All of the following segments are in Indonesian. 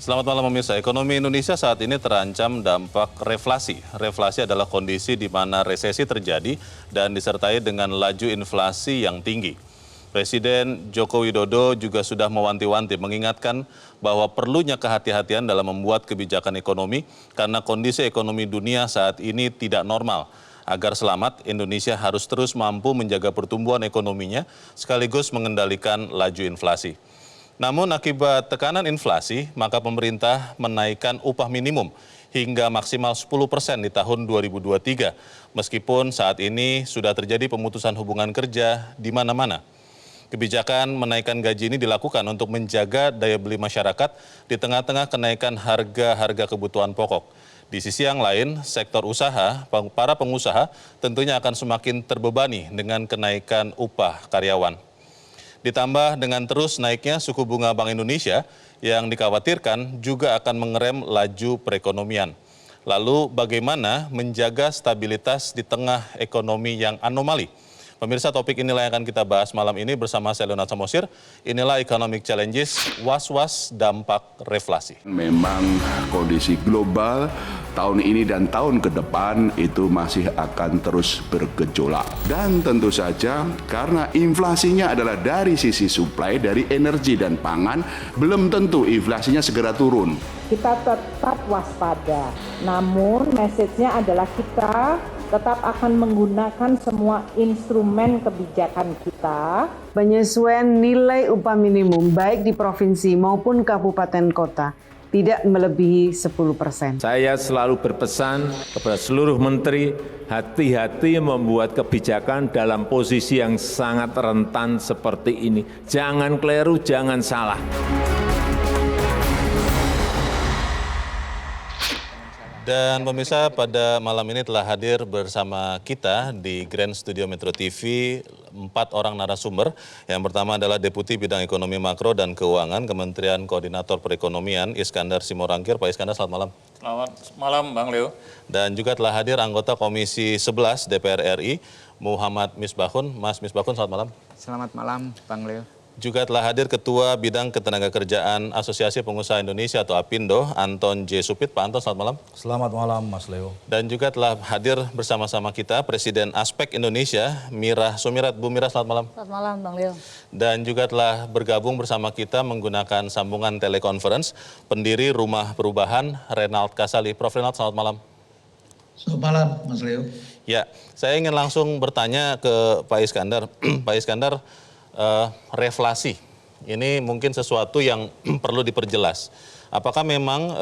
Selamat malam pemirsa. Ekonomi Indonesia saat ini terancam dampak reflasi. Reflasi adalah kondisi di mana resesi terjadi dan disertai dengan laju inflasi yang tinggi. Presiden Joko Widodo juga sudah mewanti-wanti mengingatkan bahwa perlunya kehati-hatian dalam membuat kebijakan ekonomi karena kondisi ekonomi dunia saat ini tidak normal. Agar selamat, Indonesia harus terus mampu menjaga pertumbuhan ekonominya sekaligus mengendalikan laju inflasi. Namun akibat tekanan inflasi, maka pemerintah menaikkan upah minimum hingga maksimal 10% di tahun 2023. Meskipun saat ini sudah terjadi pemutusan hubungan kerja di mana-mana. Kebijakan menaikkan gaji ini dilakukan untuk menjaga daya beli masyarakat di tengah-tengah kenaikan harga-harga kebutuhan pokok. Di sisi yang lain, sektor usaha, para pengusaha tentunya akan semakin terbebani dengan kenaikan upah karyawan. Ditambah dengan terus naiknya suku bunga Bank Indonesia yang dikhawatirkan juga akan mengerem laju perekonomian. Lalu bagaimana menjaga stabilitas di tengah ekonomi yang anomali? Pemirsa, topik inilah yang akan kita bahas malam ini bersama saya Leonard Samosir. Inilah Economic Challenges, was-was dampak reflasi. Memang kondisi global tahun ini dan tahun ke depan itu masih akan terus bergejolak. Dan tentu saja karena inflasinya adalah dari sisi supply, dari energi dan pangan, belum tentu inflasinya segera turun. Kita tetap waspada, namun message-nya adalah kita tetap akan menggunakan semua instrumen kebijakan kita. Penyesuaian nilai upah minimum baik di provinsi maupun kabupaten kota tidak melebihi 10%. Saya selalu berpesan kepada seluruh menteri, hati-hati membuat kebijakan dalam posisi yang sangat rentan seperti ini. Jangan keliru, jangan salah. Dan pemirsa, pada malam ini telah hadir bersama kita di Grand Studio Metro TV 4 orang narasumber. Yang pertama adalah Deputi Bidang Ekonomi Makro dan Keuangan Kementerian Koordinator Perekonomian Iskandar Simorangkir. Pak Iskandar, selamat malam. Selamat malam Bang Leo. Dan juga telah hadir anggota Komisi 11 DPR RI Muhammad Misbahun. Mas Misbahun, selamat malam. Selamat malam Bang Leo. Juga telah hadir Ketua Bidang Ketenagakerjaan Asosiasi Pengusaha Indonesia atau APindo, Anton J. Supit. Pak Anton, selamat malam. Selamat malam Mas Leo. Dan juga telah hadir bersama-sama kita Presiden Aspek Indonesia, Mira Sumirat. Bu Mira, selamat malam. Selamat malam Bang Leo. Dan juga telah bergabung bersama kita menggunakan sambungan telekonferensi pendiri Rumah Perubahan, Renald Kasali. Prof. Renald, selamat malam. Selamat malam Mas Leo. Ya, saya ingin langsung bertanya ke Pak Iskandar. Pak Iskandar, reflasi ini mungkin sesuatu yang perlu diperjelas. Apakah memang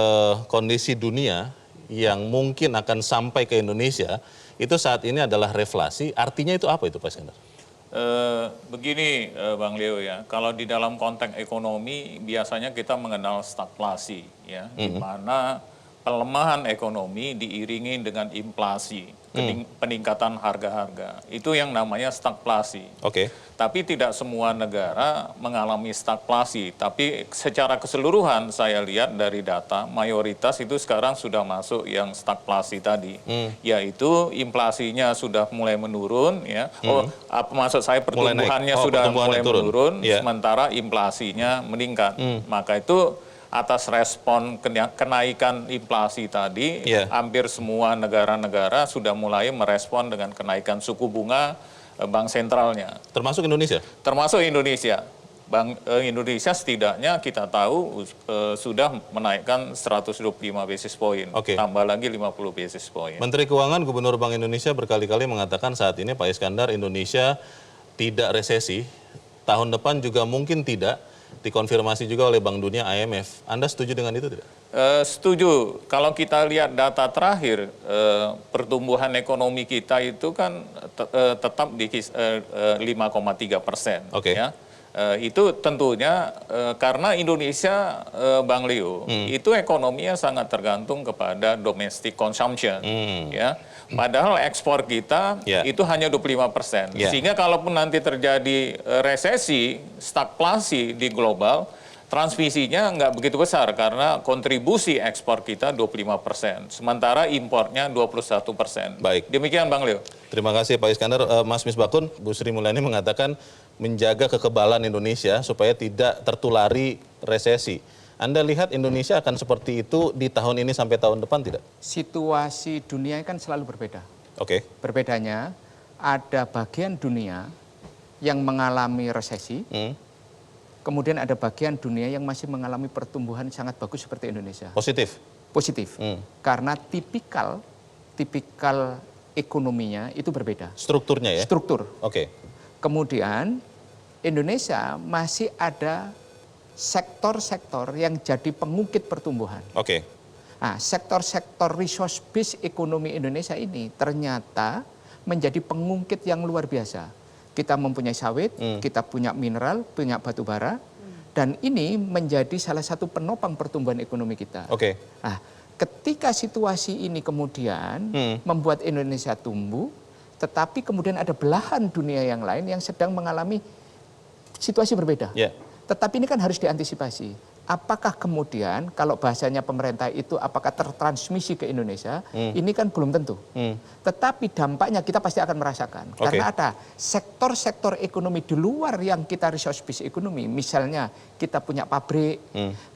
kondisi dunia yang mungkin akan sampai ke Indonesia itu saat ini adalah reflasi? Artinya itu apa itu Pak Iskandar? Begini Bang Leo ya, kalau di dalam konteks ekonomi biasanya kita mengenal stagflasi ya, di mana pelemahan ekonomi diiringi dengan inflasi, peningkatan harga-harga. Itu yang namanya stagflasi. Oke. Tapi tidak semua negara mengalami stagflasi. Tapi secara keseluruhan saya lihat dari data, mayoritas itu sekarang sudah masuk yang stagflasi tadi. Yaitu inflasinya sudah mulai menurun. Ya. Apa maksud saya pertumbuhannya sudah mulai menurun, sementara inflasinya meningkat. Maka itu atas respon kenaikan inflasi tadi, hampir semua negara-negara sudah mulai merespon dengan kenaikan suku bunga bank sentralnya. Termasuk Indonesia? Termasuk Indonesia. Bank Indonesia setidaknya kita tahu sudah menaikkan 125 basis point, tambah lagi 50 basis point. Menteri Keuangan Gubernur Bank Indonesia berkali-kali mengatakan saat ini Pak Iskandar, Indonesia tidak resesi, tahun depan juga mungkin tidak. Dikonfirmasi juga oleh Bank Dunia, IMF. Anda setuju dengan itu tidak? Setuju. Kalau kita lihat data terakhir, pertumbuhan ekonomi kita itu kan tetap di 5,3%. Ya. Itu tentunya karena Indonesia, Bang Leo, itu ekonominya sangat tergantung kepada domestic consumption. Ya. Padahal ekspor kita itu hanya 25%. Sehingga kalaupun nanti terjadi resesi, stagflasi di global, transmisinya nggak begitu besar karena kontribusi ekspor kita 25%. Sementara impornya 21%. Baik. Demikian Bang Leo. Terima kasih Pak Iskandar. Mas Misbahun, Bu Sri Mulyani mengatakan menjaga kekebalan Indonesia supaya tidak tertulari resesi. Anda lihat Indonesia akan seperti itu di tahun ini sampai tahun depan tidak? Situasi dunia kan selalu berbeda. Oke. Berbedanya ada bagian dunia yang mengalami resesi, kemudian ada bagian dunia yang masih mengalami pertumbuhan sangat bagus seperti Indonesia. Positif? Positif, karena tipikal ekonominya itu berbeda. Strukturnya ya? Struktur. Oke. Kemudian Indonesia masih ada sektor-sektor yang jadi pengungkit pertumbuhan. Oke. Nah, sektor-sektor resource based ekonomi Indonesia ini ternyata menjadi pengungkit yang luar biasa. Kita mempunyai sawit, kita punya mineral, punya batu bara, dan ini menjadi salah satu penopang pertumbuhan ekonomi kita. Oke. Nah, ketika situasi ini kemudian membuat Indonesia tumbuh, tetapi kemudian ada belahan dunia yang lain yang sedang mengalami situasi berbeda. Yeah. Tetapi ini kan harus diantisipasi. Apakah kemudian kalau bahasanya pemerintah itu apakah tertransmisi ke Indonesia? Ini kan belum tentu. Tetapi dampaknya kita pasti akan merasakan. Karena ada sektor-sektor ekonomi di luar yang kita resource based ekonomi. Misalnya kita punya pabrik,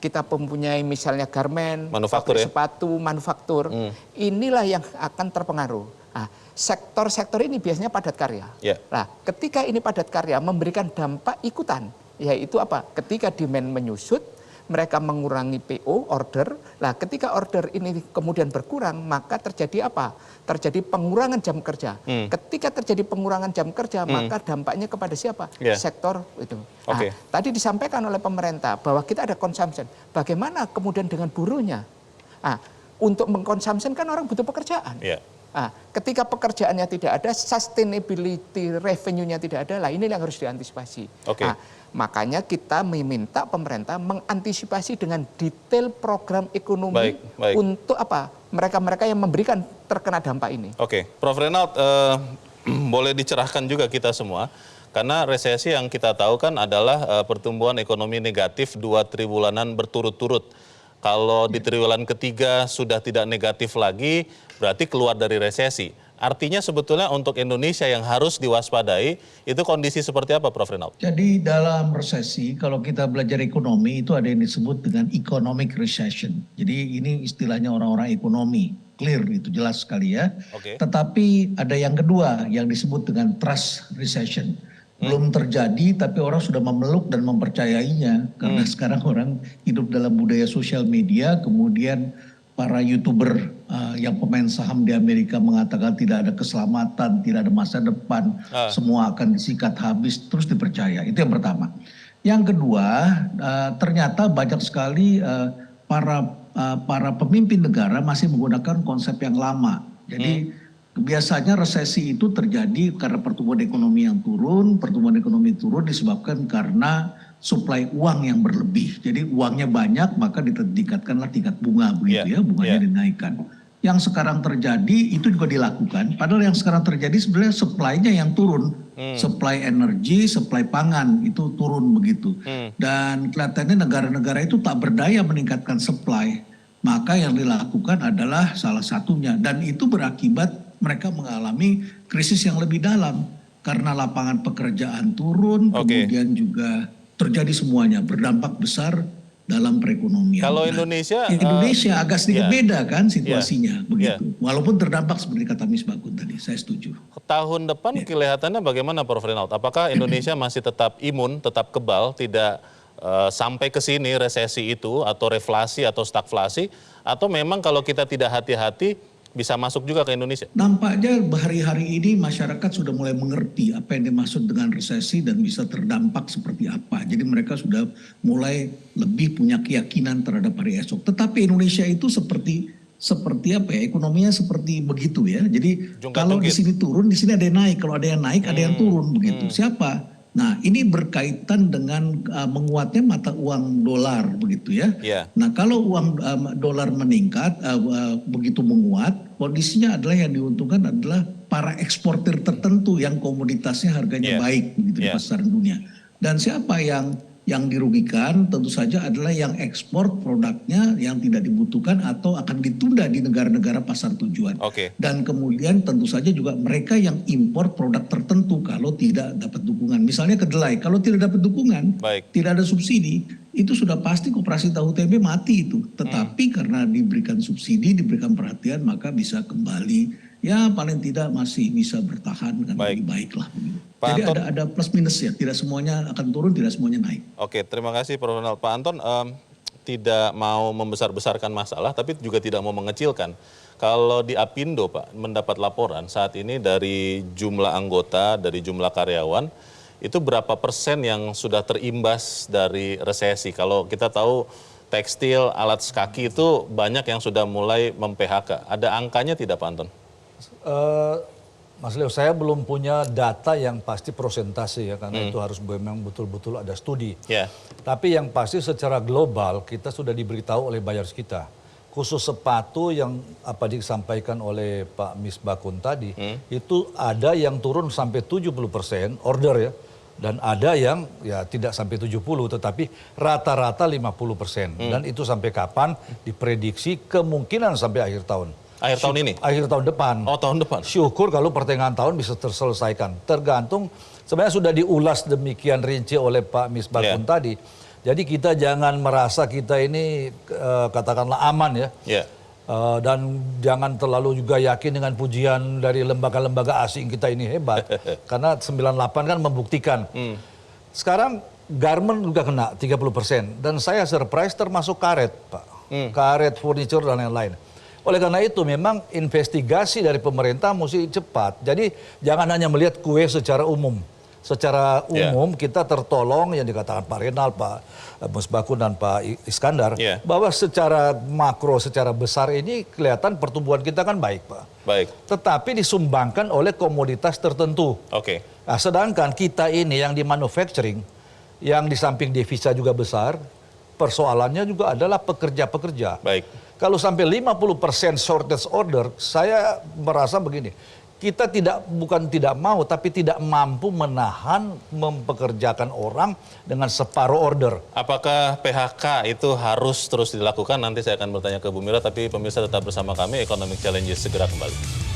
kita mempunyai misalnya garment, manufaktur, sepatu, manufaktur. Inilah yang akan terpengaruh. Nah, sektor-sektor ini biasanya padat karya. Yeah. Nah, ketika ini padat karya memberikan dampak ikutan. Yaitu apa? Ketika demand menyusut, mereka mengurangi PO, order. Nah, ketika order ini kemudian berkurang, maka terjadi apa? Terjadi pengurangan jam kerja. Ketika terjadi pengurangan jam kerja, maka dampaknya kepada siapa? Yeah. Sektor itu. Nah, Okay. tadi disampaikan oleh pemerintah bahwa kita ada consumption. Bagaimana kemudian dengan buruhnya? Nah, untuk mengkonsumsi kan orang butuh pekerjaan. Yeah. Nah, ketika pekerjaannya tidak ada, sustainability revenue-nya tidak ada, lah ini yang harus diantisipasi. Oke. Nah, makanya kita meminta pemerintah mengantisipasi dengan detail program ekonomi Baik. untuk apa? Mereka-mereka yang memberikan terkena dampak ini. Oke, Prof. Reynald, boleh dicerahkan juga kita semua, karena resesi yang kita tahu kan adalah pertumbuhan ekonomi negatif 2 triwulan berturut-turut. Kalau di triwulan ketiga sudah tidak negatif lagi, berarti keluar dari resesi. Artinya sebetulnya untuk Indonesia yang harus diwaspadai, itu kondisi seperti apa, Prof. Reynald? Jadi dalam resesi, kalau kita belajar ekonomi, itu ada yang disebut dengan economic recession. Jadi ini istilahnya orang-orang ekonomi. Clear, itu jelas sekali ya. Oke. Tetapi ada yang kedua, yang disebut dengan trust recession. Belum terjadi, tapi orang sudah memeluk dan mempercayainya. Karena sekarang orang hidup dalam budaya sosial media, kemudian para YouTuber yang pemain saham di Amerika mengatakan tidak ada keselamatan, tidak ada masa depan, semua akan disikat habis, terus dipercaya. Itu yang pertama. Yang kedua, ternyata banyak sekali para pemimpin negara masih menggunakan konsep yang lama. Jadi biasanya resesi itu terjadi karena pertumbuhan ekonomi yang turun. Pertumbuhan ekonomi turun disebabkan karena suplai uang yang berlebih. Jadi uangnya banyak, maka ditingkatkanlah tingkat bunga begitu ya, bunganya dinaikkan. Yang sekarang terjadi itu juga dilakukan, padahal yang sekarang terjadi sebenarnya supply-nya yang turun. Supply energi, supply pangan itu turun begitu. Dan kelihatannya negara-negara itu tak berdaya meningkatkan supply. Maka yang dilakukan adalah salah satunya. Dan itu berakibat mereka mengalami krisis yang lebih dalam. Karena lapangan pekerjaan turun, kemudian juga terjadi semuanya, berdampak besar dalam perekonomian. Kalau Nah, Indonesia agak sedikit beda kan situasinya begitu. Walaupun terdampak seperti kata Misbakun tadi, saya setuju. Tahun depan kelihatannya bagaimana, Prof. Reynald? Apakah Indonesia masih tetap imun, tetap kebal, tidak sampai ke sini resesi itu atau reflasi atau stagflasi, atau memang kalau kita tidak hati-hati bisa masuk juga ke Indonesia? Nampaknya hari-hari ini masyarakat sudah mulai mengerti apa yang dimaksud dengan resesi dan bisa terdampak seperti apa. Jadi mereka sudah mulai lebih punya keyakinan terhadap hari esok. Tetapi Indonesia itu seperti apa ya, ekonominya seperti begitu ya. Jadi kalau di sini turun, di sini ada yang naik. Kalau ada yang naik, ada yang turun begitu. Siapa? Nah, ini berkaitan dengan menguatnya mata uang dolar begitu ya. Nah, kalau uang dolar meningkat begitu menguat, kondisinya adalah yang diuntungkan adalah para eksportir tertentu yang komoditasnya harganya baik begitu di pasaran dunia. Dan siapa yang Yang dirugikan tentu saja adalah yang ekspor produknya yang tidak dibutuhkan atau akan ditunda di negara-negara pasar tujuan. Dan kemudian tentu saja juga mereka yang impor produk tertentu kalau tidak dapat dukungan. Misalnya kedelai, kalau tidak dapat dukungan, tidak ada subsidi, itu sudah pasti koperasi tahu tempe mati itu. Tetapi karena diberikan subsidi, diberikan perhatian, maka bisa kembali, ya paling tidak masih bisa bertahan dengan lebih baik lah. Jadi ada plus minus ya, tidak semuanya akan turun, tidak semuanya naik. Oke, terima kasih Prof. Ronald. Pak Anton tidak mau membesar-besarkan masalah, tapi juga tidak mau mengecilkan. Kalau di Apindo Pak, mendapat laporan saat ini dari jumlah anggota, dari jumlah karyawan, itu berapa persen yang sudah terimbas dari resesi? Kalau kita tahu tekstil, alat kaki itu banyak yang sudah mulai mem-PHK. Ada angkanya tidak Pak Anton? Mas Leo, saya belum punya data yang pasti persentase ya, karena itu harus memang betul-betul ada studi. Tapi yang pasti secara global kita sudah diberitahu oleh buyers kita. Khusus sepatu yang apa disampaikan oleh Pak Misbakun tadi, itu ada yang turun sampai 70% order ya. Dan ada yang ya tidak sampai 70, tetapi rata-rata 50%. Dan itu sampai kapan? Diprediksi kemungkinan sampai akhir tahun. Akhir tahun ini? Akhir tahun depan. Oh, tahun depan. Syukur kalau pertengahan tahun bisa terselesaikan. Tergantung, sebenarnya sudah diulas demikian rinci oleh Pak Misbakun tadi. Jadi kita jangan merasa kita ini katakanlah aman ya. Dan jangan terlalu juga yakin dengan pujian dari lembaga-lembaga asing kita ini hebat. Karena 98 kan membuktikan. Sekarang garment juga kena 30%. Dan saya surprise termasuk karet Pak. Karet, furniture dan lain-lain. Oleh karena itu memang investigasi dari pemerintah mesti cepat. Jadi jangan hanya melihat kue secara umum. Secara umum kita tertolong yang dikatakan Pak Renal, Pak Misbakun dan Pak Iskandar. Bahwa secara makro, secara besar ini kelihatan pertumbuhan kita kan baik Pak. Tetapi disumbangkan oleh komoditas tertentu. Nah, sedangkan kita ini yang di manufacturing, yang di samping devisa juga besar, persoalannya juga adalah pekerja-pekerja. Kalau sampai 50% shortage order, saya merasa begini, kita bukan tidak mau, tapi tidak mampu menahan mempekerjakan orang dengan separuh order. Apakah PHK itu harus terus dilakukan? Nanti saya akan bertanya ke Bu Mira, tapi pemirsa tetap bersama kami, Economic Challenges segera kembali.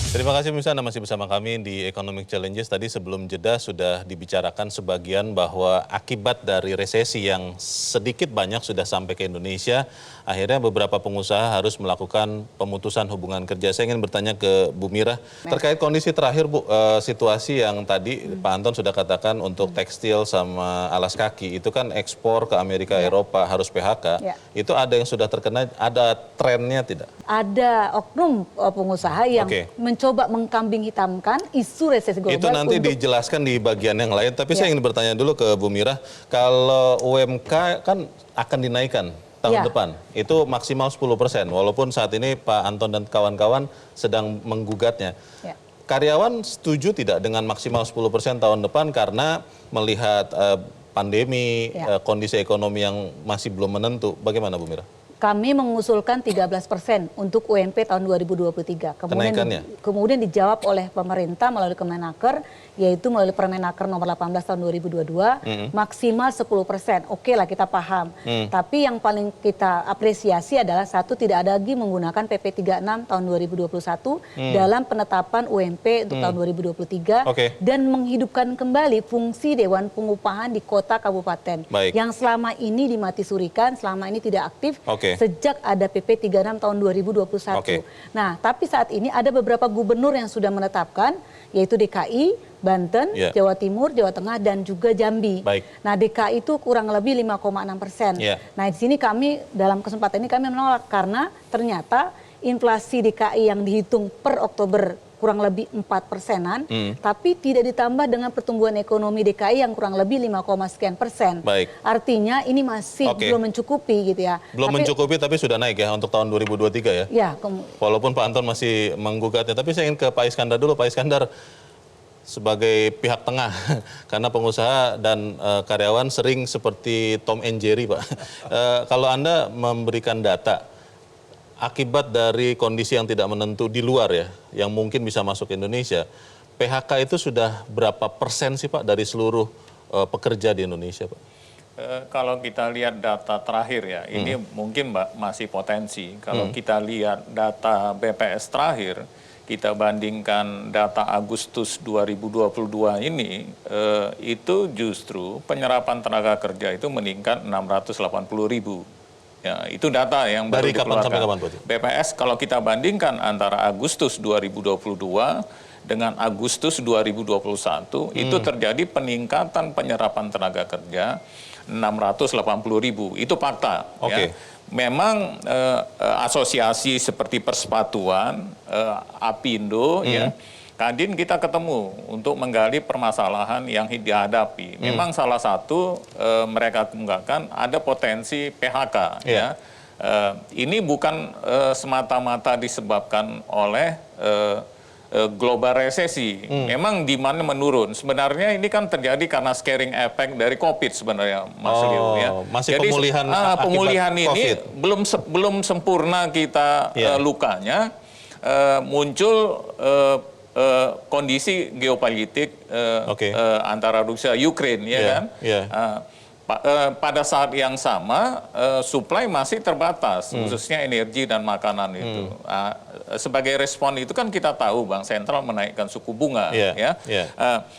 Terima kasih pemirsa, Anda masih bersama kami di Economic Challenges. Tadi sebelum jeda sudah dibicarakan sebagian bahwa akibat dari resesi yang sedikit banyak sudah sampai ke Indonesia, akhirnya beberapa pengusaha harus melakukan pemutusan hubungan kerja. Saya ingin bertanya ke Bu Mira, terkait kondisi terakhir Bu, situasi yang tadi Pak Anton sudah katakan untuk tekstil sama alas kaki, itu kan ekspor ke Amerika, Eropa harus PHK. Itu ada yang sudah terkena, ada trennya tidak? Ada oknum pengusaha yang mencoba mengkambing hitamkan isu resesi global. Itu nanti dijelaskan di bagian yang lain, tapi saya ingin bertanya dulu ke Bu Mira, kalau UMK kan akan dinaikkan tahun depan, itu maksimal 10%, walaupun saat ini Pak Anton dan kawan-kawan sedang menggugatnya. Karyawan setuju tidak dengan maksimal 10% tahun depan karena melihat pandemi, kondisi ekonomi yang masih belum menentu, bagaimana Bu Mira? Kami mengusulkan 13% untuk UMP tahun 2023. Kemudian dijawab oleh pemerintah melalui Kemenaker, yaitu melalui Permenaker nomor 18 tahun 2022, maksimal 10%. Oke lah, kita paham. Tapi yang paling kita apresiasi adalah satu, tidak ada lagi menggunakan PP 36 tahun 2021 dalam penetapan UMP untuk tahun 2023 dan menghidupkan kembali fungsi Dewan Pengupahan di kota kabupaten yang selama ini dimati surikan, selama ini tidak aktif. Sejak ada PP 36 tahun 2021. Nah, tapi saat ini ada beberapa gubernur yang sudah menetapkan, yaitu DKI, Banten, Jawa Timur, Jawa Tengah, dan juga Jambi. Nah, DKI itu kurang lebih 5,6%. Nah, di sini kami, dalam kesempatan ini kami menolak karena ternyata inflasi DKI yang dihitung per Oktober kurang lebih 4%-an, tapi tidak ditambah dengan pertumbuhan ekonomi DKI yang kurang lebih 5, sekian persen. Artinya ini masih belum mencukupi gitu ya. Belum mencukupi tapi sudah naik ya untuk tahun 2023 ya? Walaupun Pak Anton masih menggugatnya, tapi saya ingin ke Pak Iskandar dulu. Pak Iskandar, sebagai pihak tengah karena pengusaha dan karyawan sering seperti Tom and Jerry, Pak. Kalau Anda memberikan data akibat dari kondisi yang tidak menentu di luar ya, yang mungkin bisa masuk Indonesia, PHK itu sudah berapa persen sih Pak dari seluruh pekerja di Indonesia, Pak? Kalau kita lihat data terakhir ya, ini mungkin masih potensi. Kalau kita lihat data BPS terakhir, kita bandingkan data Agustus 2022 ini, itu justru penyerapan tenaga kerja itu meningkat 680.000. Ya, itu data yang baru dikeluarkan. Dari kapan sampai kapan, Pak? BPS kalau kita bandingkan antara Agustus 2022 dengan Agustus 2021, itu terjadi peningkatan penyerapan tenaga kerja 680.000. Itu fakta. Oke. Ya. Memang asosiasi seperti Persepatuan, Apindo, ya, Kadin kita ketemu untuk menggali permasalahan yang dihadapi. Memang salah satu mereka kemukakan ada potensi PHK. Ya. Ini bukan semata-mata disebabkan oleh global resesi. Memang demand menurun. Sebenarnya ini kan terjadi karena scaring effect dari COVID sebenarnya, Mas Leo. Ya. Masih jadi, pemulihan ini COVID. belum sempurna kita lukanya. Muncul kondisi geopolitik antara Rusia dan Ukraina, ya kan? Pada saat yang sama, supply masih terbatas, khususnya energi dan makanan itu. Sebagai respon itu kan kita tahu Bank Sentral menaikkan suku bunga.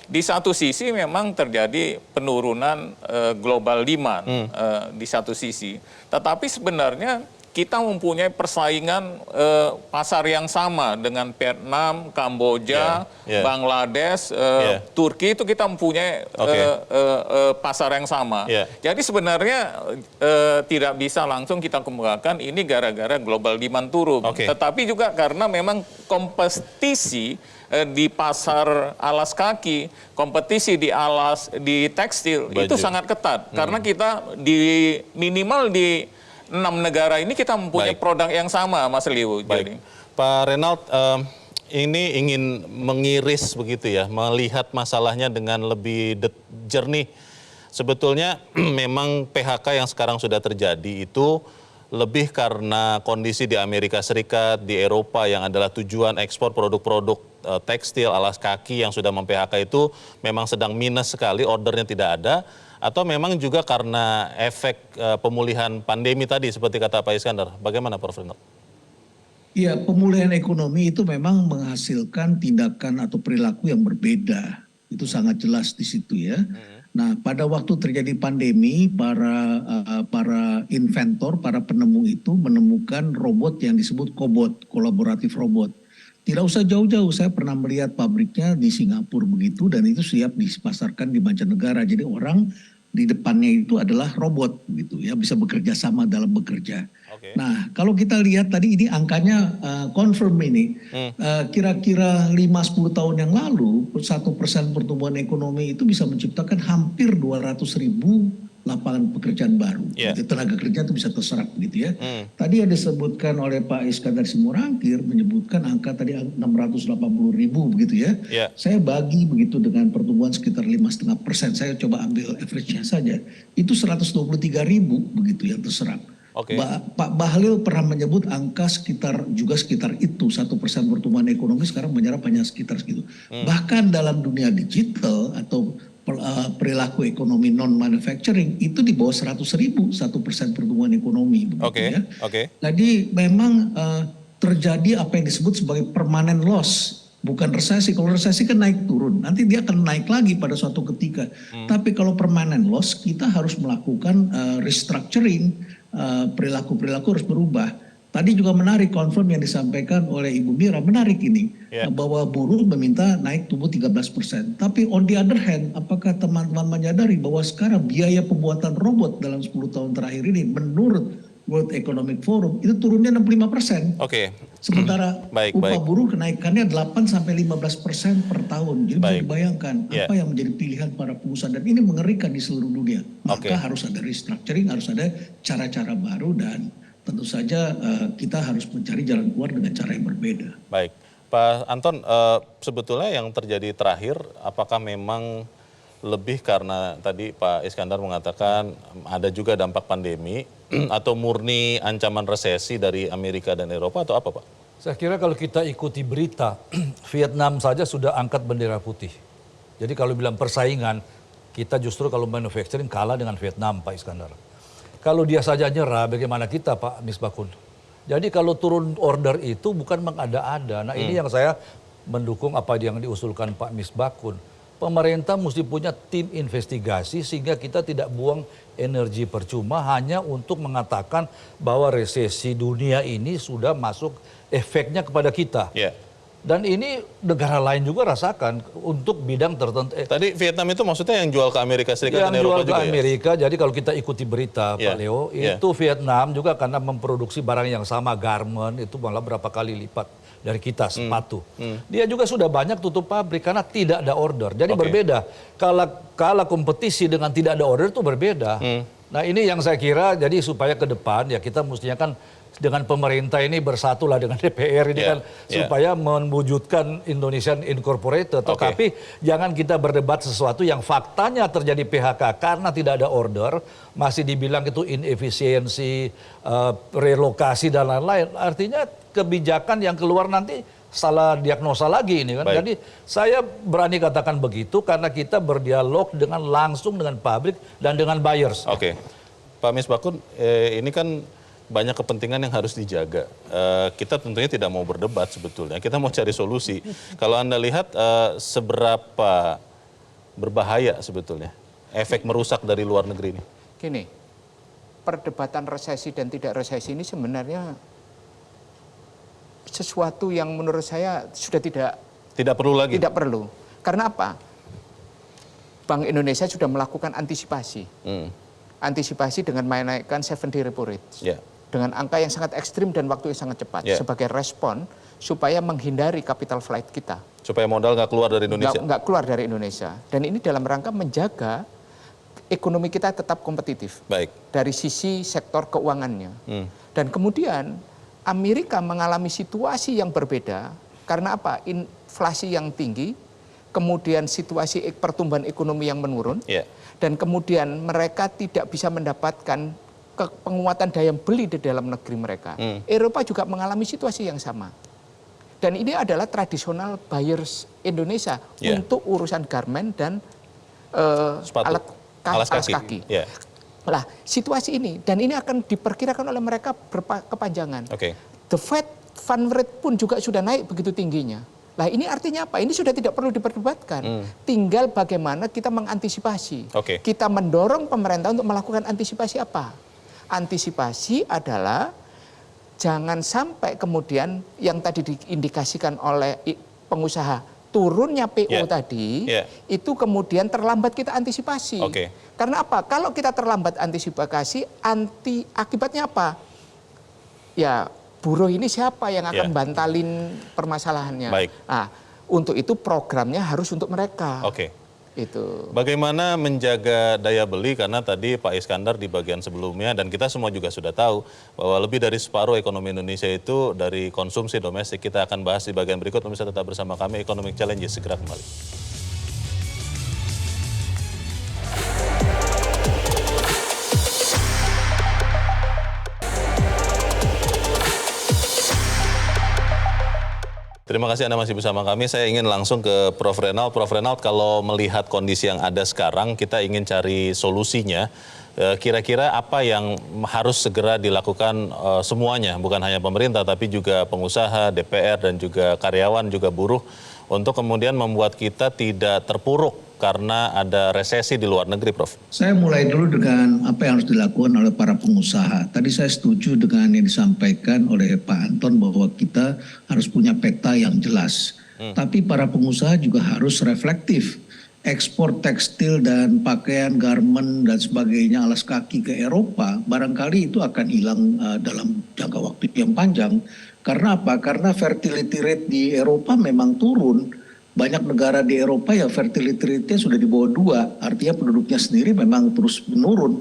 Di satu sisi memang terjadi penurunan global demand di satu sisi. Tetapi sebenarnya kita mempunyai persaingan pasar yang sama dengan Vietnam, Kamboja, Bangladesh, Turki, itu kita mempunyai pasar yang sama. Jadi sebenarnya tidak bisa langsung kita kemukakan ini gara-gara global demand turun. Tetapi juga karena memang kompetisi di pasar alas kaki, kompetisi di tekstil itu sangat ketat. Karena kita minimal di 6 negara ini kita mempunyai produk yang sama, Mas Liu. Jadi. Pak Reynald, ini ingin mengiris begitu ya, melihat masalahnya dengan lebih jernih. Sebetulnya memang PHK yang sekarang sudah terjadi itu lebih karena kondisi di Amerika Serikat, di Eropa yang adalah tujuan ekspor produk-produk tekstil, alas kaki yang sudah mem-PHK itu memang sedang minus sekali, ordernya tidak ada. Atau memang juga karena efek pemulihan pandemi tadi seperti kata Pak Iskandar. Bagaimana Prof. Reynald? Iya, pemulihan ekonomi itu memang menghasilkan tindakan atau perilaku yang berbeda. Itu sangat jelas di situ ya. Nah, pada waktu terjadi pandemi, para inventor, para penemu itu menemukan robot yang disebut cobot, kolaboratif robot. Tidak usah jauh-jauh, saya pernah melihat pabriknya di Singapura begitu dan itu siap dipasarkan di mancanegara. Jadi orang di depannya itu adalah robot gitu ya, bisa bekerja sama dalam bekerja. Nah, kalau kita lihat tadi ini angkanya confirm ini. Kira-kira 5-10 tahun yang lalu 1% pertumbuhan ekonomi itu bisa menciptakan hampir 200.000 lapangan pekerjaan baru. Tenaga kerja itu bisa terserap gitu ya. Tadi yang disebutkan oleh Pak Iskandar Simorangkir menyebutkan angka tadi 680.000 begitu ya. Saya bagi begitu dengan pertumbuhan sekitar 5,5%. Saya coba ambil average-nya saja. Itu 123.000 begitu yang terserap. Pak Bahlil pernah menyebut angka sekitar itu 1% pertumbuhan ekonomi sekarang menyerap hanya sekitar segitu. Bahkan dalam dunia digital atau perilaku ekonomi non-manufacturing itu di bawah 100.000, 1% pertumbuhan ekonomi. Ya. Jadi memang terjadi apa yang disebut sebagai permanent loss, bukan resesi. Kalau resesi kan naik turun, nanti dia akan naik lagi pada suatu ketika. Tapi kalau permanent loss, kita harus melakukan restructuring, perilaku-perilaku harus berubah. Tadi juga menarik confirm yang disampaikan oleh Ibu Mira, menarik ini. Bahwa buruh meminta naik tumbuh 13%. Tapi on the other hand, apakah teman-teman menyadari bahwa sekarang biaya pembuatan robot dalam 10 tahun terakhir ini menurut World Economic Forum itu turunnya 65%. Sementara upah buruh kenaikannya 8-15% per tahun. Jadi bisa dibayangkan apa yang menjadi pilihan para pengusaha. Dan ini mengerikan di seluruh dunia. Maka harus ada restructuring, harus ada cara-cara baru dan tentu saja kita harus mencari jalan keluar dengan cara yang berbeda. Baik, Pak Anton, sebetulnya yang terjadi terakhir, apakah memang lebih karena tadi Pak Iskandar mengatakan ada juga dampak pandemi atau murni ancaman resesi dari Amerika dan Eropa atau apa, Pak? Saya kira kalau kita ikuti berita, Vietnam saja sudah angkat bendera putih. Jadi kalau bilang persaingan, kita justru kalau manufacturing kalah dengan Vietnam, Pak Iskandar. Kalau dia saja nyerah, bagaimana kita, Pak Misbakun? Jadi kalau turun order itu bukan mengada-ada. Nah ini yang saya mendukung apa yang diusulkan Pak Misbakun. Pemerintah mesti punya tim investigasi sehingga kita tidak buang energi percuma hanya untuk mengatakan bahwa resesi dunia ini sudah masuk efeknya kepada kita. Yeah. Dan ini negara lain juga rasakan untuk bidang tertentu. Tadi Vietnam itu maksudnya yang jual ke Amerika Serikat dan Eropa juga ya? Yang jual ke Amerika, jadi kalau kita ikuti berita Pak Leo, itu Vietnam juga karena memproduksi barang yang sama, garment, itu malah berapa kali lipat dari kita, sepatu. Dia juga sudah banyak tutup pabrik karena tidak ada order. Jadi berbeda, kalau kompetisi dengan tidak ada order itu berbeda. Nah ini yang saya kira, jadi supaya ke depan ya kita mestinya kan dengan pemerintah ini bersatulah dengan DPR ini kan supaya mewujudkan Indonesian Incorporated. Tetapi jangan kita berdebat sesuatu yang faktanya terjadi PHK karena tidak ada order, masih dibilang itu inefisiensi, relokasi dan lain-lain. Artinya kebijakan yang keluar nanti salah diagnosa lagi ini kan. Baik. Jadi saya berani katakan begitu karena kita berdialog dengan langsung dengan pabrik dan dengan buyers. Oke. Pak Misbakun, ini kan banyak kepentingan yang harus dijaga. Kita tentunya tidak mau berdebat sebetulnya, kita mau cari solusi. Kalau Anda lihat seberapa berbahaya sebetulnya efek merusak dari luar negeri ini? Gini, perdebatan resesi dan tidak resesi ini sebenarnya sesuatu yang menurut saya sudah tidak perlu lagi. Tidak perlu. Karena apa? Bank Indonesia sudah melakukan antisipasi. Antisipasi dengan menaikkan 7-day repo rate. Dengan angka yang sangat ekstrim dan waktu yang sangat cepat. Sebagai respon supaya menghindari capital flight kita. Supaya modal nggak keluar dari Indonesia? Nggak keluar dari Indonesia. Dan ini dalam rangka menjaga ekonomi kita tetap kompetitif. Baik. Dari sisi sektor keuangannya. Dan kemudian Amerika mengalami situasi yang berbeda. Karena apa? Inflasi yang tinggi, kemudian situasi pertumbuhan ekonomi yang menurun. Dan kemudian mereka tidak bisa mendapatkan penguatan daya beli di dalam negeri mereka. Eropa juga mengalami situasi yang sama. Dan ini adalah tradisional buyers Indonesia untuk urusan garment dan alas kaki. Nah, situasi ini, dan ini akan diperkirakan oleh mereka berkepanjangan. The Fed fund rate pun juga sudah naik begitu tingginya. Nah ini artinya apa? Ini sudah tidak perlu diperdebatkan. Tinggal bagaimana kita mengantisipasi. Kita mendorong pemerintah untuk melakukan antisipasi apa? Antisipasi adalah jangan sampai kemudian yang tadi diindikasikan oleh pengusaha turunnya PO tadi itu kemudian terlambat kita antisipasi. Karena apa? Kalau kita terlambat antisipasi, akibatnya apa? Ya buruh ini siapa yang akan bantalin permasalahannya? Nah, untuk itu programnya harus untuk mereka. Itu. Bagaimana menjaga daya beli, karena tadi Pak Iskandar di bagian sebelumnya dan kita semua juga sudah tahu bahwa lebih dari separuh ekonomi Indonesia itu dari konsumsi domestik. Kita akan bahas di bagian berikut, pemirsa tetap bersama kami, Economic Challenges segera kembali. Terima kasih Anda masih bersama kami. Saya ingin langsung ke Prof. Reynald. Prof. Reynald, kalau melihat kondisi yang ada sekarang, kita ingin cari solusinya. Kira-kira apa yang harus segera dilakukan semuanya, bukan hanya pemerintah, tapi juga pengusaha, DPR, dan juga karyawan, juga buruh, untuk kemudian membuat kita tidak terpuruk karena ada resesi di luar negeri, Prof. Saya mulai dulu dengan apa yang harus dilakukan oleh para pengusaha. Tadi saya setuju dengan yang disampaikan oleh Pak Anton bahwa kita harus punya peta yang jelas. Tapi para pengusaha juga harus reflektif. Ekspor tekstil dan pakaian, garment dan sebagainya, alas kaki ke Eropa, barangkali itu akan hilang dalam jangka waktu yang panjang. Karena apa? Karena fertility rate di Eropa memang turun. Banyak negara di Eropa yang fertility rate-nya sudah di bawah 2, artinya penduduknya sendiri memang terus menurun,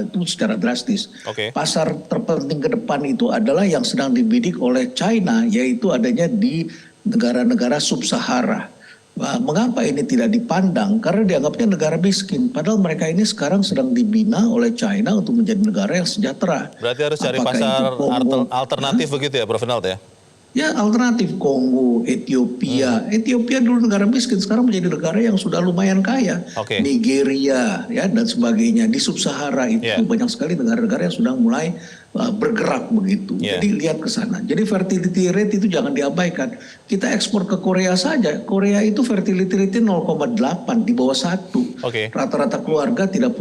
itu secara drastis. Pasar terpenting ke depan itu adalah yang sedang dibidik oleh China, yaitu adanya di negara-negara sub-Sahara. Mengapa ini tidak dipandang? Karena dianggapnya negara miskin. Padahal mereka ini sekarang sedang dibina oleh China untuk menjadi negara yang sejahtera. Berarti harus cari pasar alternatif begitu ya, Prof. Rinald ya? Ya, alternatif Kongo, Ethiopia. Ethiopia dulu negara miskin, sekarang menjadi negara yang sudah lumayan kaya. Nigeria, ya, dan sebagainya. Di sub-Sahara itu banyak sekali negara-negara yang sudah mulai bergerak begitu. Jadi lihat ke sana. Jadi fertility rate itu jangan diabaikan. Kita ekspor ke Korea saja. Korea itu fertility rate 0,8, di bawah 1. Rata-rata keluarga tidak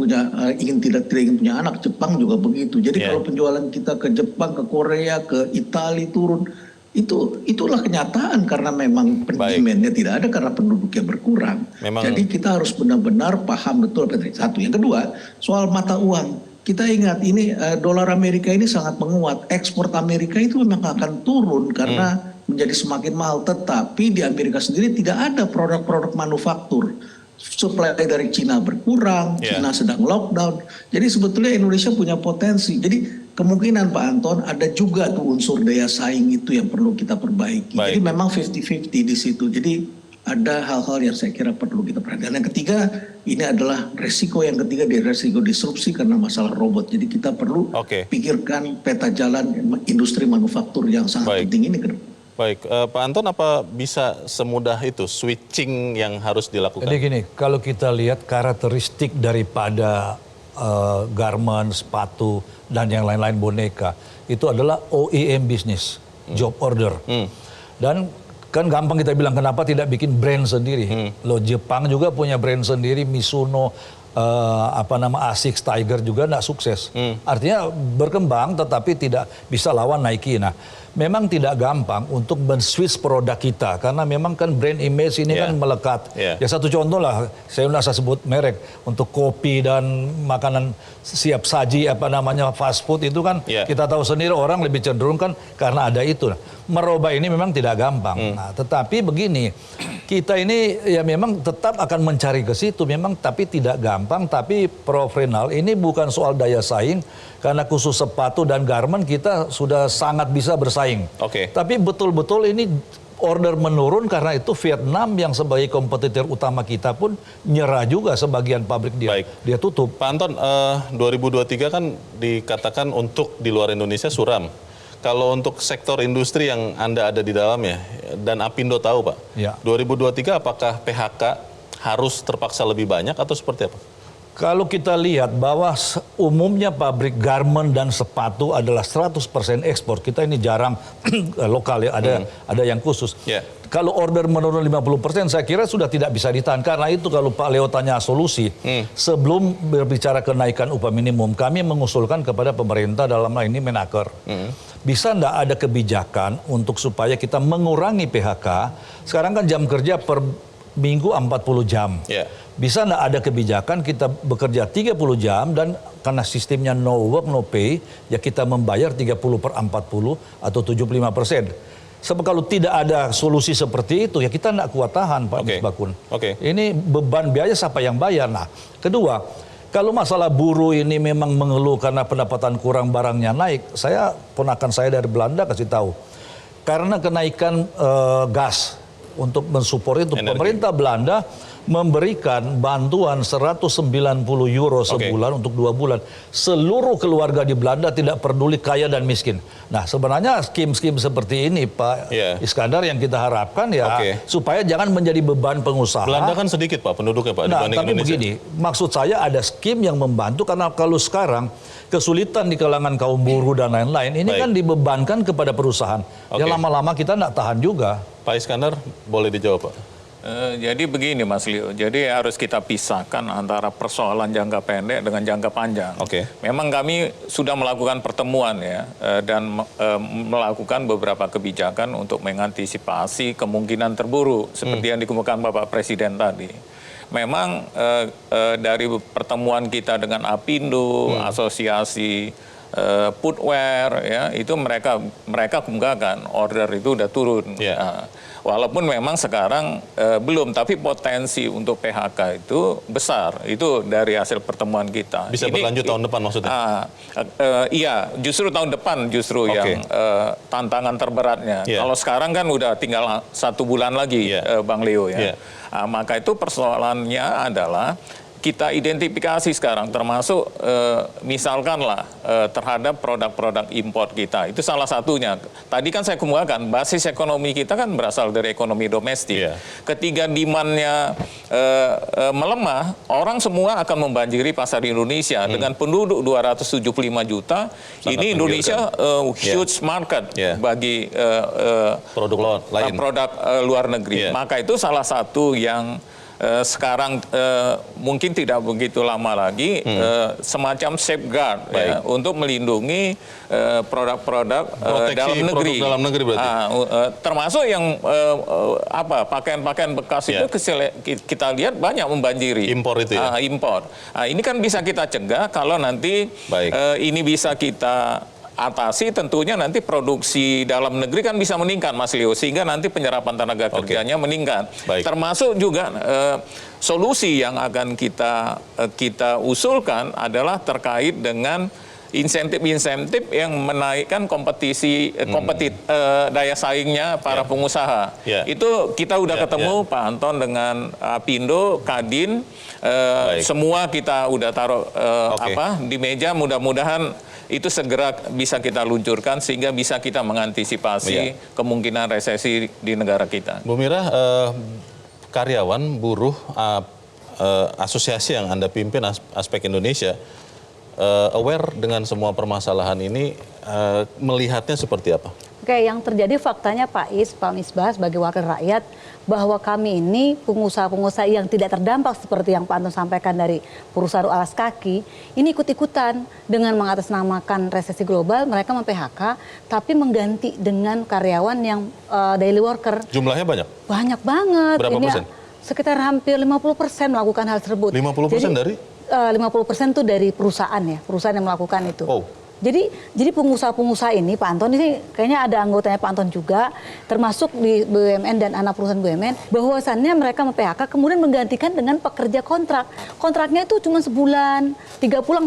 ingin punya anak. Jepang juga begitu. Jadi kalau penjualan kita ke Jepang, ke Korea, ke Italia turun, itulah kenyataan karena memang demandnya tidak ada karena penduduknya berkurang. Jadi kita harus benar-benar paham betul. Satu, yang kedua soal mata uang. Kita ingat ini dolar Amerika ini sangat menguat. Ekspor Amerika itu memang akan turun karena menjadi semakin mahal. Tetapi di Amerika sendiri tidak ada produk-produk manufaktur. Supply dari Cina berkurang, Cina sedang lockdown. Jadi sebetulnya Indonesia punya potensi. Jadi kemungkinan Pak Anton ada juga tuh unsur daya saing itu yang perlu kita perbaiki. Jadi memang 50-50 di situ. Jadi ada hal-hal yang saya kira perlu kita perhatikan. Yang ketiga, ini adalah resiko yang ketiga, di resiko disrupsi karena masalah robot. Jadi kita perlu pikirkan peta jalan industri manufaktur yang sangat penting ini ke depan. Baik, Pak Anton, apa bisa semudah itu switching yang harus dilakukan? Jadi gini, kalau kita lihat karakteristik daripada garment, sepatu, dan yang lain-lain boneka, itu adalah OEM bisnis, job order. Dan kan gampang kita bilang kenapa tidak bikin brand sendiri. Loh, Jepang juga punya brand sendiri, Mizuno, Asics, Tiger juga tidak sukses. Artinya berkembang tetapi tidak bisa lawan Nike. Nah, memang tidak gampang untuk men-switch produk kita karena memang kan brand image ini kan melekat. Ya satu contoh lah, saya tidak usah sebut merek, untuk kopi dan makanan siap saji fast food itu kan kita tahu sendiri orang lebih cenderung kan karena ada itu. Merubah ini memang tidak gampang. Nah, tetapi begini, kita ini ya memang tetap akan mencari ke situ memang, tapi tidak gampang. Tapi Prof. Rinald, ini bukan soal daya saing karena khusus sepatu dan garment kita sudah sangat bisa bersaing. Tapi betul-betul ini order menurun karena itu Vietnam yang sebagai kompetitor utama kita pun nyerah juga, sebagian pabrik dia tutup. Pak Anton, 2023 kan dikatakan untuk di luar Indonesia suram. Kalau untuk sektor industri yang Anda ada di dalamnya dan Apindo tahu Pak, 2023 apakah PHK harus terpaksa lebih banyak atau seperti apa? Kalau kita lihat bahwa umumnya pabrik garment dan sepatu adalah 100% ekspor, kita ini jarang lokal ya, ada yang khusus. Kalau order menurun 50%, saya kira sudah tidak bisa ditahan. Karena itu kalau Pak Leo tanya solusi, sebelum berbicara kenaikan upah minimum, kami mengusulkan kepada pemerintah dalam hal ini Menaker. Bisa enggak ada kebijakan untuk supaya kita mengurangi PHK? Sekarang kan jam kerja per minggu 40 jam. Bisa enggak ada kebijakan kita bekerja 30 jam dan karena sistemnya no work, no pay, ya kita membayar 30/40 atau 75%. Sebab kalau tidak ada solusi seperti itu, ya kita tidak kuat tahan, Pak Misbakun. Ini beban biaya siapa yang bayar? Nah, kedua, kalau masalah buruh ini memang mengeluh karena pendapatan kurang, barangnya naik, ponakan saya dari Belanda kasih tahu. Karena kenaikan gas untuk mensupport itu, pemerintah Belanda memberikan bantuan 190 euro sebulan untuk 2 bulan. Seluruh keluarga di Belanda, tidak peduli kaya dan miskin. Nah, sebenarnya skim-skim seperti ini Pak Iskandar yang kita harapkan supaya jangan menjadi beban pengusaha. Belanda kan sedikit Pak penduduknya Pak dibanding tapi Indonesia. Begini, maksud saya ada skim yang membantu karena kalau sekarang kesulitan di kalangan kaum buruh dan lain-lain ini kan dibebankan kepada perusahaan. Ya lama-lama kita tidak tahan juga. Pak Iskandar, boleh dijawab Pak? Jadi begini Mas Leo, jadi harus kita pisahkan antara persoalan jangka pendek dengan jangka panjang. Memang kami sudah melakukan pertemuan ya dan melakukan beberapa kebijakan untuk mengantisipasi kemungkinan terburuk seperti yang dikemukakan Bapak Presiden tadi. Memang dari pertemuan kita dengan Apindo, asosiasi footwear, ya itu mereka banggakan order itu udah turun. Walaupun memang sekarang belum, tapi potensi untuk PHK itu besar. Itu dari hasil pertemuan kita. Bisa berlanjut tahun depan maksudnya? Iya, justru tahun depan yang tantangan terberatnya. Kalau sekarang kan udah tinggal 1 bulan lagi, Bang Leo ya. Maka itu persoalannya adalah kita identifikasi sekarang, termasuk misalkanlah terhadap produk-produk impor kita. Itu salah satunya. Tadi kan saya kemukakan, basis ekonomi kita kan berasal dari ekonomi domestik. Ketika demand-nya melemah, orang semua akan membanjiri pasar Indonesia. Dengan penduduk 275 juta, sangat ini Indonesia huge market bagi produk luar negeri. Maka itu salah satu yang sekarang mungkin tidak begitu lama lagi semacam safeguard untuk melindungi produk-produk dalam negeri berarti. Termasuk yang pakaian-pakaian bekas itu kita lihat banyak membanjiri impor itu impor. Ini kan bisa kita cegah kalau nanti ini bisa kita atasi, tentunya nanti produksi dalam negeri kan bisa meningkat, Mas Leo, sehingga nanti penyerapan tenaga kerjanya meningkat. Termasuk juga solusi yang akan kita usulkan adalah terkait dengan insentif-insentif yang menaikkan daya saingnya para pengusaha. Itu kita udah ketemu Pak Anton dengan Apindo, Kadin, semua kita udah taruh di meja, mudah-mudahan itu segera bisa kita luncurkan sehingga bisa kita mengantisipasi kemungkinan resesi di negara kita. Bu Mira, karyawan, buruh, asosiasi yang Anda pimpin aspek Indonesia, aware dengan semua permasalahan ini, melihatnya seperti apa? Oke, yang terjadi faktanya Pak Misbah sebagai wakil rakyat, bahwa kami ini pengusaha-pengusaha yang tidak terdampak seperti yang Pak Anton sampaikan dari perusahaan alas kaki, ini ikut-ikutan dengan mengatasnamakan resesi global, mereka mem-PHK, tapi mengganti dengan karyawan yang daily worker. Jumlahnya banyak? Banyak banget. Berapa persen? Sekitar hampir 50% melakukan hal tersebut. 50% dari? 50% itu dari perusahaan ya, perusahaan yang melakukan itu. Jadi pengusaha-pengusaha ini, Pak Anton ini kayaknya ada anggotanya Pak Anton juga, termasuk di BUMN dan anak perusahaan BUMN, bahwasannya mereka mem-PHK kemudian menggantikan dengan pekerja kontrak. Kontraknya itu cuma sebulan, 3 bulan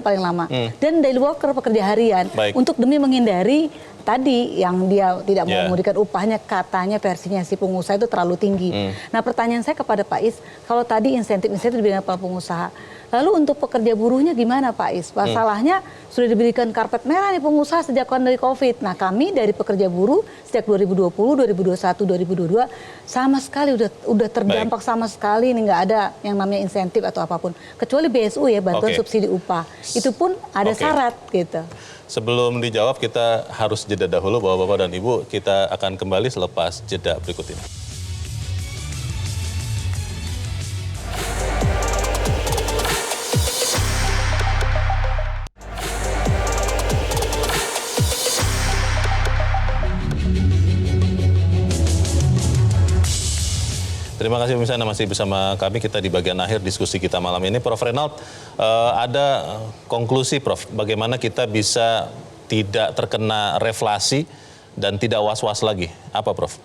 paling lama. Dan daily worker, pekerja harian, untuk demi menghindari tadi yang dia tidak mau memberikan upahnya, katanya versinya si pengusaha itu terlalu tinggi. Nah, pertanyaan saya kepada Pak Is, kalau tadi insentif-insentif diberikan kepada pengusaha, lalu untuk pekerja buruhnya gimana Pak Is? Masalahnya sudah diberikan karpet merah nih pengusaha sejak dari COVID. Nah, kami dari pekerja buruh sejak 2020, 2021, 2022 sama sekali udah terdampak sama sekali, ini nggak ada yang namanya insentif atau apapun. Kecuali BSU ya, bantuan subsidi upah. Itu pun ada syarat gitu. Sebelum dijawab, kita harus jeda dahulu, Bapak-Bapak dan Ibu. Kita akan kembali selepas jeda berikut ini. Terima kasih pemirsa, Anda masih bersama kami. Kita di bagian akhir diskusi kita malam ini. Prof. Reynald, ada konklusi Prof, bagaimana kita bisa tidak terkena reflasi dan tidak was-was lagi. Apa Prof?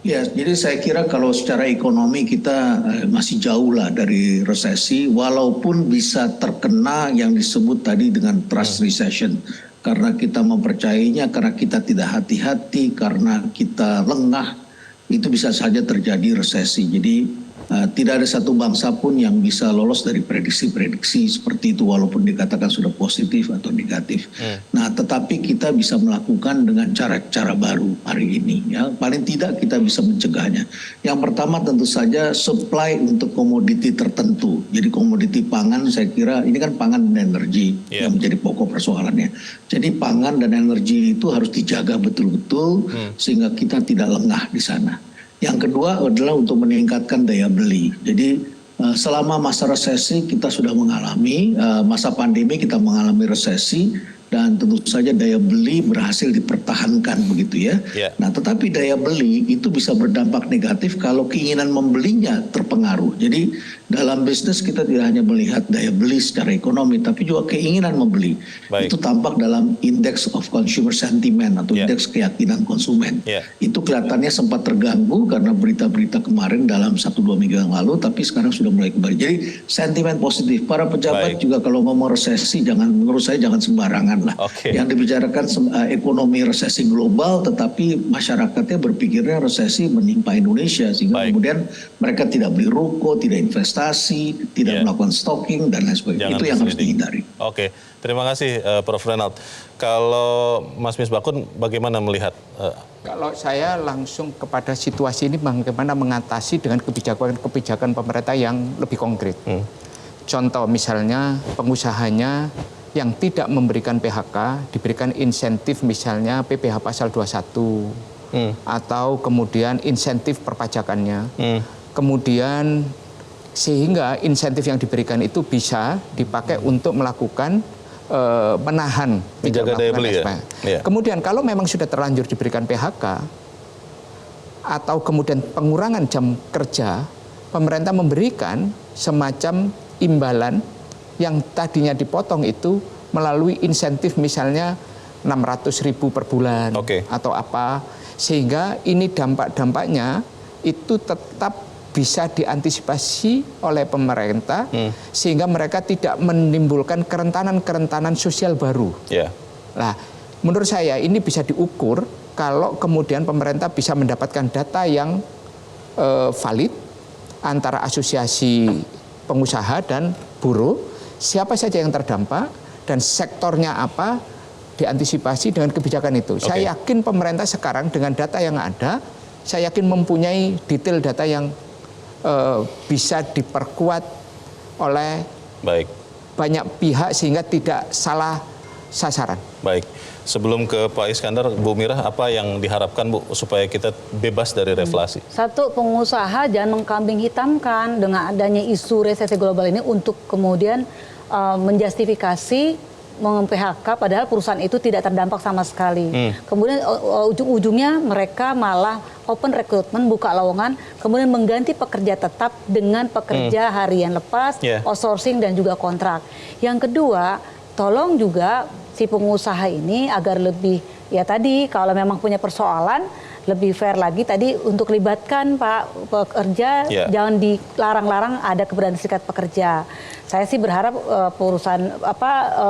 Ya, jadi saya kira kalau secara ekonomi kita masih jauh lah dari resesi, walaupun bisa terkena yang disebut tadi dengan trust recession. Karena kita mempercayainya, karena kita tidak hati-hati, karena kita lengah, itu bisa saja terjadi resesi. Jadi tidak ada satu bangsa pun yang bisa lolos dari prediksi-prediksi seperti itu walaupun dikatakan sudah positif atau negatif. Nah, tetapi kita bisa melakukan dengan cara-cara baru hari ini. Ya, paling tidak kita bisa mencegahnya. Yang pertama tentu saja supply untuk komoditi tertentu. Jadi komoditi pangan, saya kira ini kan pangan dan energi yang menjadi pokok persoalannya. Jadi pangan dan energi itu harus dijaga betul-betul sehingga kita tidak lengah di sana. Yang kedua adalah untuk meningkatkan daya beli. Jadi selama masa resesi kita sudah mengalami, masa pandemi kita mengalami resesi, dan tentu saja daya beli berhasil dipertahankan begitu ya. Nah, tetapi daya beli itu bisa berdampak negatif kalau keinginan membelinya terpengaruh. Jadi dalam bisnis kita tidak hanya melihat daya beli secara ekonomi, tapi juga keinginan membeli. Itu tampak dalam Index of Consumer Sentiment atau indeks keyakinan konsumen. Itu kelihatannya sempat terganggu karena berita-berita kemarin dalam 1-2 minggu yang lalu, tapi sekarang sudah mulai kembali. Jadi sentimen positif. Para pejabat juga kalau ngomong resesi, menurut saya jangan sembarangan lah. Yang dibicarakan ekonomi resesi global, tetapi masyarakatnya berpikirnya resesi menimpa Indonesia, sehingga kemudian mereka tidak beli ruko, tidak investasi, tidak melakukan stocking dan lain sebagainya. Itu yang harus dihindari. Oke, terima kasih Prof. Renald. Kalau Mas Misbakun bagaimana melihat? Kalau saya langsung kepada situasi ini bagaimana mengatasi dengan kebijakan pemerintah yang lebih konkret. Contoh misalnya pengusahanya yang tidak memberikan PHK, diberikan insentif misalnya PPh pasal 21, atau kemudian insentif perpajakannya. Kemudian sehingga insentif yang diberikan itu bisa dipakai untuk melakukan menahan, menjaga daya beli ya? Kemudian kalau memang sudah terlanjur diberikan PHK atau kemudian pengurangan jam kerja, pemerintah memberikan semacam imbalan yang tadinya dipotong itu melalui insentif misalnya 600.000 per bulan atau apa, sehingga ini dampak-dampaknya itu tetap bisa diantisipasi oleh pemerintah sehingga mereka tidak menimbulkan kerentanan-kerentanan sosial baru. Nah, menurut saya ini bisa diukur kalau kemudian pemerintah bisa mendapatkan data yang valid antara asosiasi pengusaha dan buruh, siapa saja yang terdampak dan sektornya apa, diantisipasi dengan kebijakan itu. Saya yakin pemerintah sekarang dengan data yang ada, saya yakin mempunyai detail data yang bisa diperkuat oleh banyak pihak sehingga tidak salah sasaran. Baik, sebelum ke Pak Iskandar, Bu Mirah, apa yang diharapkan Bu supaya kita bebas dari reflasi? Satu, pengusaha jangan mengkambing hitamkan dengan adanya isu resesi global ini untuk kemudian menjustifikasi meng-PHK padahal perusahaan itu tidak terdampak sama sekali. Kemudian ujung-ujungnya mereka malah open recruitment, buka lowongan, kemudian mengganti pekerja tetap dengan pekerja harian lepas, outsourcing dan juga kontrak. Yang kedua, tolong juga si pengusaha ini agar lebih, ya tadi kalau memang punya persoalan, lebih fair lagi tadi untuk libatkan Pak pekerja, jangan dilarang-larang ada keberadaan serikat pekerja. Saya sih berharap perusahaan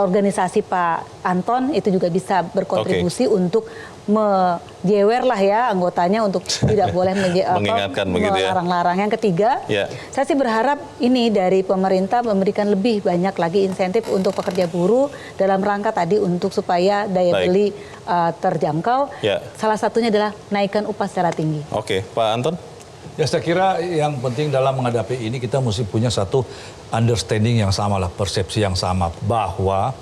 organisasi Pak Anton itu juga bisa berkontribusi untuk menjewer lah ya anggotanya untuk tidak boleh melarang-larang. Yang ketiga, saya sih berharap ini dari pemerintah memberikan lebih banyak lagi insentif untuk pekerja buruh dalam rangka tadi untuk supaya daya beli terjangkau. Salah satunya adalah naikkan upah secara tinggi. Oke, Pak Anton? Ya, saya kira yang penting dalam menghadapi ini kita mesti punya satu understanding yang sama lah, persepsi yang sama bahwa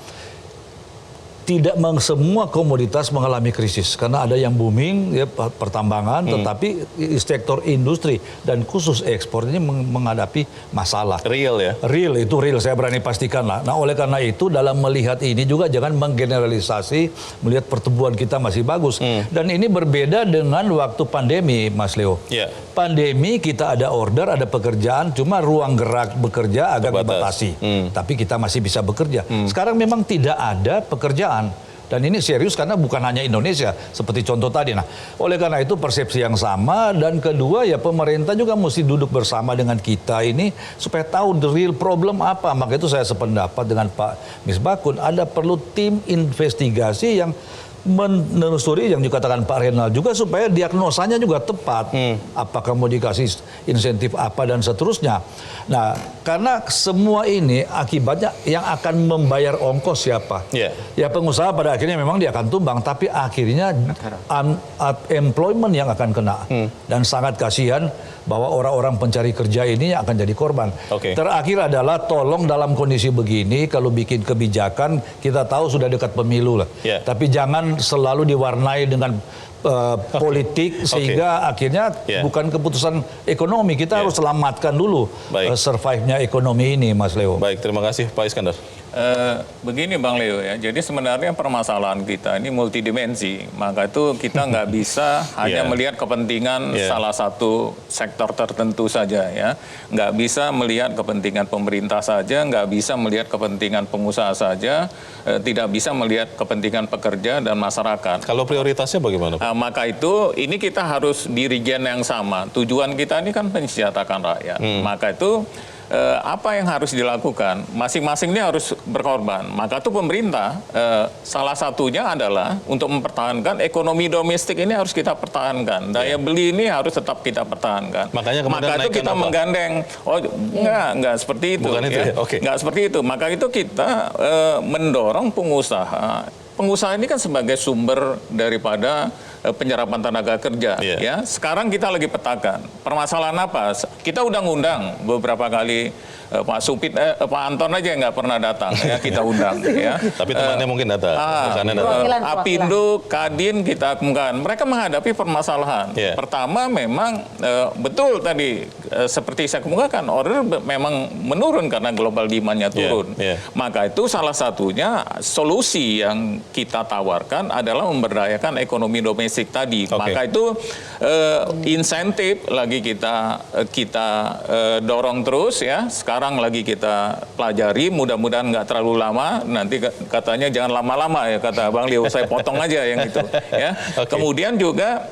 tidak semua komoditas mengalami krisis karena ada yang booming ya pertambangan, tetapi sektor industri dan khusus ekspor ini menghadapi masalah. Real ya? Real, itu real, saya berani pastikan lah. Nah, oleh karena itu dalam melihat ini juga jangan menggeneralisasi, melihat pertumbuhan kita masih bagus. Dan ini berbeda dengan waktu pandemi, Mas Leo. Pandemi kita ada order, ada pekerjaan, cuma ruang gerak bekerja agak dibatasi. Tapi kita masih bisa bekerja. Sekarang memang tidak ada pekerjaan. Dan ini serius karena bukan hanya Indonesia, seperti contoh tadi. Nah, oleh karena itu persepsi yang sama, dan kedua ya pemerintah juga mesti duduk bersama dengan kita ini supaya tahu the real problem apa. Maka itu saya sependapat dengan Pak Misbakun, ada perlu tim investigasi yang menelusuri yang dikatakan Pak Renald juga supaya diagnosanya juga tepat. Apakah mau dikasih insentif apa dan seterusnya. Nah, karena semua ini akibatnya yang akan membayar ongkos siapa? Ya pengusaha pada akhirnya memang dia akan tumbang, tapi akhirnya unemployment yang akan kena. Dan sangat kasihan bahwa orang-orang pencari kerja ini akan jadi korban. Terakhir adalah tolong dalam kondisi begini kalau bikin kebijakan, kita tahu sudah dekat pemilu lah. Tapi jangan selalu diwarnai dengan politik sehingga akhirnya bukan keputusan ekonomi. Kita harus selamatkan dulu survive-nya ekonomi ini, Mas Leo. Baik, terima kasih Pak Iskandar. Begini Bang Leo ya, jadi sebenarnya permasalahan kita ini multidimensi, maka itu kita nggak bisa hanya melihat kepentingan salah satu sektor tertentu saja ya, nggak bisa melihat kepentingan pemerintah saja, nggak bisa melihat kepentingan pengusaha saja, tidak bisa melihat kepentingan pekerja dan masyarakat. Kalau prioritasnya bagaimana Pak? Maka itu ini kita harus di region yang sama, tujuan kita ini kan mensejahterakan rakyat, maka itu apa yang harus dilakukan? Masing-masing ini harus berkorban. Maka itu pemerintah salah satunya adalah untuk mempertahankan ekonomi domestik ini harus kita pertahankan. Daya beli ini harus tetap kita pertahankan. Maka itu kita menggandeng. Oh, enggak seperti itu. Bukan itu ya? Okay. Enggak seperti itu. Maka itu kita mendorong pengusaha. Pengusaha ini kan sebagai sumber daripada penyerapan tenaga kerja. Ya, sekarang kita lagi petakan. Permasalahan apa? Kita udah ngundang beberapa kali Pak Supit, Pak Anton aja nggak pernah datang ya, kita undang ya. Tapi temannya mungkin datang. Apindo, Kadin kita kemukakan. Mereka menghadapi permasalahan. Pertama memang betul tadi seperti saya kemukakan, order memang menurun karena global demand-nya turun. Maka itu salah satunya solusi yang kita tawarkan adalah memberdayakan ekonomi domestik tadi. Maka itu insentif lagi kita dorong terus ya. Sekarang lagi kita pelajari, mudah-mudahan nggak terlalu lama. Nanti katanya jangan lama-lama ya kata Bang Leo, saya potong aja yang itu. Ya. Kemudian juga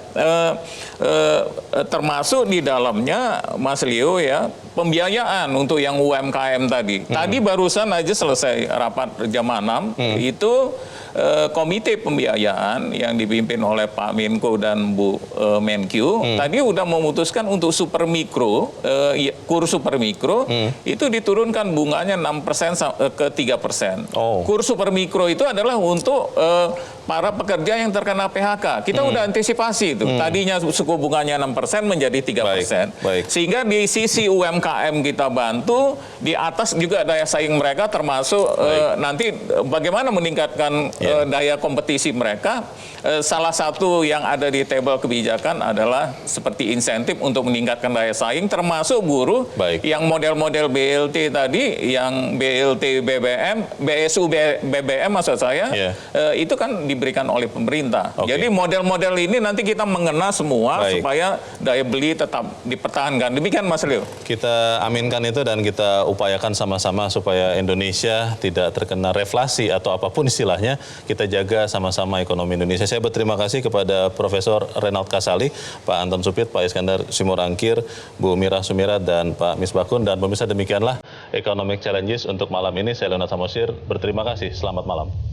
termasuk di dalamnya Mas Leo ya pembiayaan untuk yang UMKM tadi. Tadi barusan aja selesai rapat jam 6 itu. Komite pembiayaan yang dipimpin oleh Pak Menko dan Bu Menkyu tadi udah memutuskan untuk super mikro, kurs super mikro itu diturunkan bunganya 6% ke 3%. Kurs super mikro itu adalah untuk para pekerja yang terkena PHK. Kita udah antisipasi itu. Tadinya suku bunganya 6% menjadi 3%. Sehingga di sisi UMKM kita bantu, di atas juga daya saing mereka termasuk nanti bagaimana meningkatkan daya kompetisi mereka. Salah satu yang ada di table kebijakan adalah seperti insentif untuk meningkatkan daya saing, termasuk buruh yang model-model BLT tadi, yang BLT BBM, BSU BBM maksud saya, itu kan diberikan oleh pemerintah. Jadi model-model ini nanti kita mengena semua supaya daya beli tetap dipertahankan. Demikian Mas Leo. Kita aminkan itu dan kita upayakan sama-sama supaya Indonesia tidak terkena reflasi atau apapun istilahnya. Kita jaga sama-sama ekonomi Indonesia. Saya berterima kasih kepada Profesor Renald Kasali, Pak Anton Supit, Pak Iskandar Simorangkir, Bu Mira Sumirat, dan Pak Misbakun. Dan pemirsa, demikianlah Economic Challenges untuk malam ini. Saya Leonard Samosir, berterima kasih. Selamat malam.